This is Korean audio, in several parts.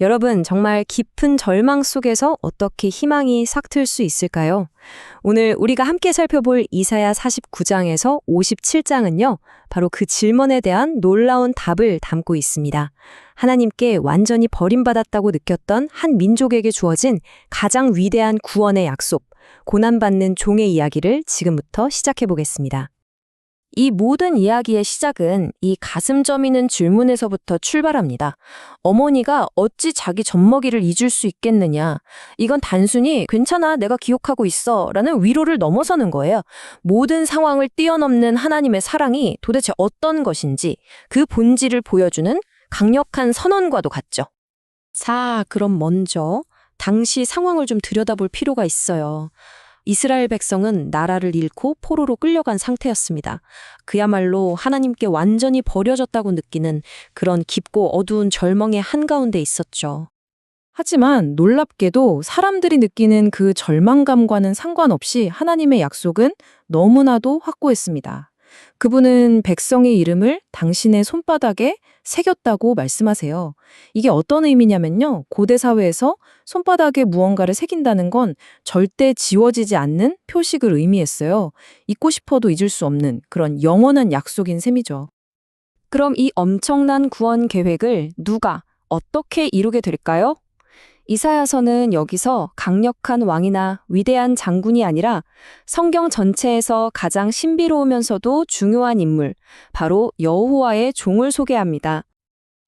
여러분, 정말 깊은 절망 속에서 어떻게 희망이 싹틀 수 있을까요? 오늘 우리가 함께 살펴볼 이사야 49장에서 57장은요, 바로 그 질문에 대한 놀라운 답을 담고 있습니다. 하나님께 완전히 버림받았다고 느꼈던 한 민족에게 주어진 가장 위대한 구원의 약속, 고난받는 종의 이야기를 지금부터 시작해 보겠습니다. 이 모든 이야기의 시작은 이 가슴 저미는 질문에서부터 출발합니다. 어머니가 어찌 자기 젖먹이를 잊을 수 있겠느냐. 이건 단순히 괜찮아, 내가 기억하고 있어 라는 위로를 넘어서는 거예요. 모든 상황을 뛰어넘는 하나님의 사랑이 도대체 어떤 것인지 그 본질을 보여주는 강력한 선언과도 같죠. 자, 그럼 먼저 당시 상황을 좀 들여다볼 필요가 있어요. 이스라엘 백성은 나라를 잃고 포로로 끌려간 상태였습니다. 그야말로 하나님께 완전히 버려졌다고 느끼는 그런 깊고 어두운 절망의 한가운데 있었죠. 하지만 놀랍게도 사람들이 느끼는 그 절망감과는 상관없이 하나님의 약속은 너무나도 확고했습니다. 그분은 백성의 이름을 당신의 손바닥에 새겼다고 말씀하세요. 이게 어떤 의미냐면요. 고대 사회에서 손바닥에 무언가를 새긴다는 건 절대 지워지지 않는 표식을 의미했어요. 잊고 싶어도 잊을 수 없는 그런 영원한 약속인 셈이죠. 그럼 이 엄청난 구원 계획을 누가 어떻게 이루게 될까요? 이사야서는 여기서 강력한 왕이나 위대한 장군이 아니라 성경 전체에서 가장 신비로우면서도 중요한 인물, 바로 여호와의 종을 소개합니다.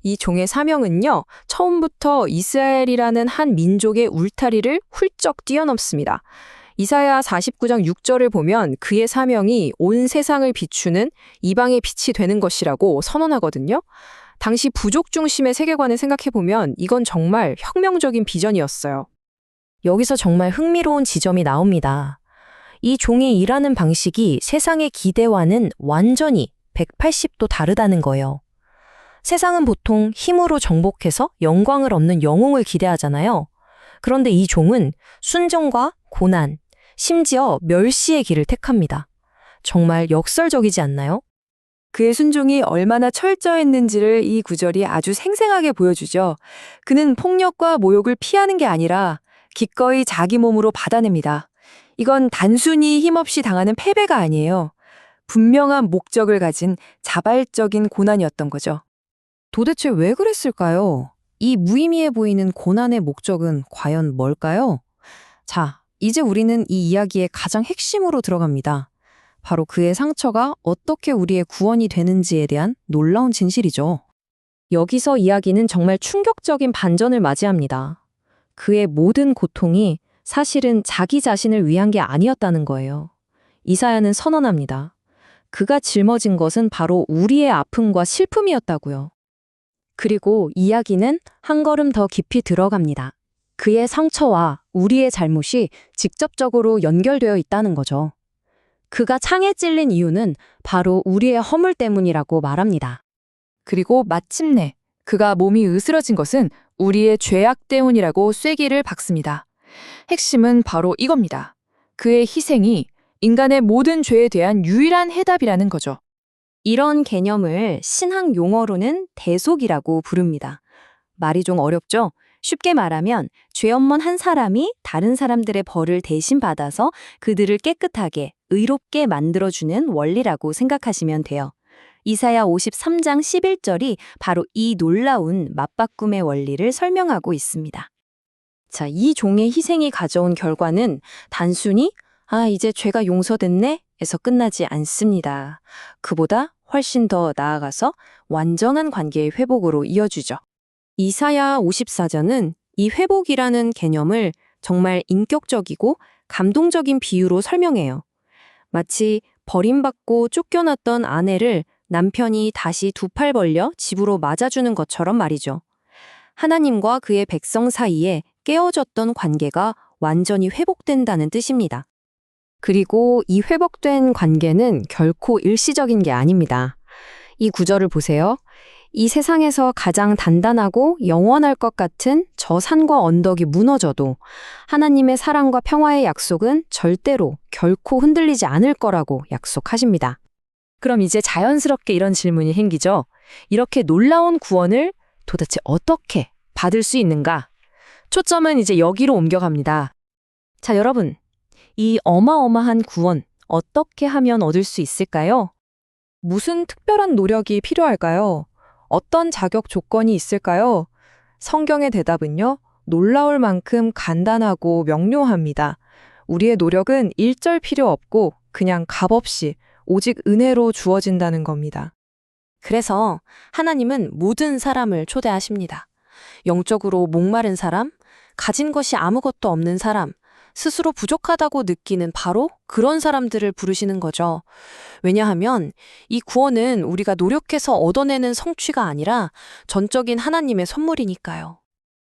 이 종의 사명은요, 처음부터 이스라엘이라는 한 민족의 울타리를 훌쩍 뛰어넘습니다. 이사야 49장 6절을 보면 그의 사명이 온 세상을 비추는 이방의 빛이 되는 것이라고 선언하거든요. 당시 부족 중심의 세계관을 생각해보면 이건 정말 혁명적인 비전이었어요. 여기서 정말 흥미로운 지점이 나옵니다. 이 종이 일하는 방식이 세상의 기대와는 완전히 180도 다르다는 거예요. 세상은 보통 힘으로 정복해서 영광을 얻는 영웅을 기대하잖아요. 그런데 이 종은 순종과 고난, 심지어 멸시의 길을 택합니다. 정말 역설적이지 않나요? 그의 순종이 얼마나 철저했는지를 이 구절이 아주 생생하게 보여주죠. 그는 폭력과 모욕을 피하는 게 아니라 기꺼이 자기 몸으로 받아냅니다. 이건 단순히 힘없이 당하는 패배가 아니에요. 분명한 목적을 가진 자발적인 고난이었던 거죠. 도대체 왜 그랬을까요? 이 무의미해 보이는 고난의 목적은 과연 뭘까요? 자, 이제 우리는 이 이야기의 가장 핵심으로 들어갑니다. 바로 그의 상처가 어떻게 우리의 구원이 되는지에 대한 놀라운 진실이죠. 여기서 이야기는 정말 충격적인 반전을 맞이합니다. 그의 모든 고통이 사실은 자기 자신을 위한 게 아니었다는 거예요. 이사야는 선언합니다. 그가 짊어진 것은 바로 우리의 아픔과 슬픔이었다고요. 그리고 이야기는 한 걸음 더 깊이 들어갑니다. 그의 상처와 우리의 잘못이 직접적으로 연결되어 있다는 거죠. 그가 창에 찔린 이유는 바로 우리의 허물 때문이라고 말합니다. 그리고 마침내 그가 몸이 으스러진 것은 우리의 죄악 때문이라고 쐐기를 박습니다. 핵심은 바로 이겁니다. 그의 희생이 인간의 모든 죄에 대한 유일한 해답이라는 거죠. 이런 개념을 신학 용어로는 대속이라고 부릅니다. 말이 좀 어렵죠? 쉽게 말하면 죄 없는 한 사람이 다른 사람들의 벌을 대신 받아서 그들을 깨끗하게, 의롭게 만들어주는 원리라고 생각하시면 돼요. 이사야 53장 11절이 바로 이 놀라운 맞바꿈의 원리를 설명하고 있습니다. 자, 이 종의 희생이 가져온 결과는 단순히 이제 죄가 용서됐네? 에서 끝나지 않습니다. 그보다 훨씬 더 나아가서 완전한 관계의 회복으로 이어주죠. 이사야 54장은 이 회복이라는 개념을 정말 인격적이고 감동적인 비유로 설명해요. 마치 버림받고 쫓겨났던 아내를 남편이 다시 두 팔 벌려 집으로 맞아주는 것처럼 말이죠. 하나님과 그의 백성 사이에 깨어졌던 관계가 완전히 회복된다는 뜻입니다. 그리고 이 회복된 관계는 결코 일시적인 게 아닙니다. 이 구절을 보세요. 이 세상에서 가장 단단하고 영원할 것 같은 저 산과 언덕이 무너져도 하나님의 사랑과 평화의 약속은 절대로 결코 흔들리지 않을 거라고 약속하십니다. 그럼 이제 자연스럽게 이런 질문이 생기죠. 이렇게 놀라운 구원을 도대체 어떻게 받을 수 있는가? 초점은 이제 여기로 옮겨갑니다. 자, 여러분. 이 어마어마한 구원 어떻게 하면 얻을 수 있을까요? 무슨 특별한 노력이 필요할까요? 어떤 자격 조건이 있을까요? 성경의 대답은요, 놀라울 만큼 간단하고 명료합니다. 우리의 노력은 일절 필요 없고 그냥 값없이 오직 은혜로 주어진다는 겁니다. 그래서 하나님은 모든 사람을 초대하십니다. 영적으로 목마른 사람, 가진 것이 아무것도 없는 사람, 스스로 부족하다고 느끼는 바로 그런 사람들을 부르시는 거죠. 왜냐하면 이 구원은 우리가 노력해서 얻어내는 성취가 아니라 전적인 하나님의 선물이니까요.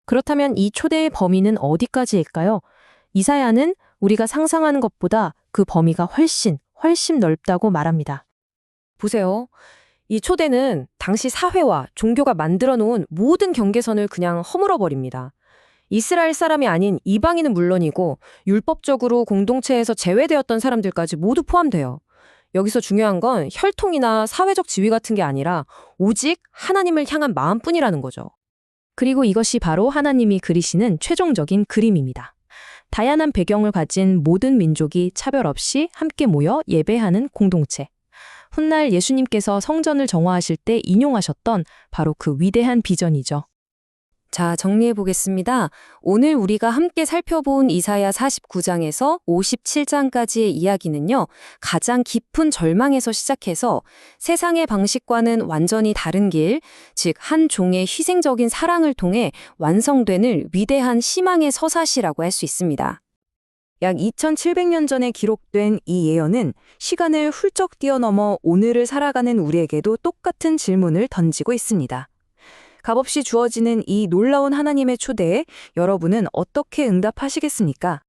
그렇다면 이 초대의 범위는 어디까지일까요? 이사야는 우리가 상상하는 것보다 그 범위가 훨씬 넓다고 말합니다. 보세요. 이 초대는 당시 사회와 종교가 만들어 놓은 모든 경계선을 그냥 허물어 버립니다. 이스라엘 사람이 아닌 이방인은 물론이고 율법적으로 공동체에서 제외되었던 사람들까지 모두 포함돼요. 여기서 중요한 건 혈통이나 사회적 지위 같은 게 아니라 오직 하나님을 향한 마음뿐이라는 거죠. 그리고 이것이 바로 하나님이 그리시는 최종적인 그림입니다. 다양한 배경을 가진 모든 민족이 차별 없이 함께 모여 예배하는 공동체. 훗날 예수님께서 성전을 정화하실 때 인용하셨던 바로 그 위대한 비전이죠. 자, 정리해 보겠습니다. 오늘 우리가 함께 살펴본 이사야 49장에서 57장까지의 이야기는요, 가장 깊은 절망에서 시작해서 세상의 방식과는 완전히 다른 길, 즉 한 종의 희생적인 사랑을 통해 완성되는 위대한 희망의 서사시라고 할 수 있습니다. 약 2700년 전에 기록된 이 예언은 시간을 훌쩍 뛰어넘어 오늘을 살아가는 우리에게도 똑같은 질문을 던지고 있습니다. 값없이 주어지는 이 놀라운 하나님의 초대에 여러분은 어떻게 응답하시겠습니까?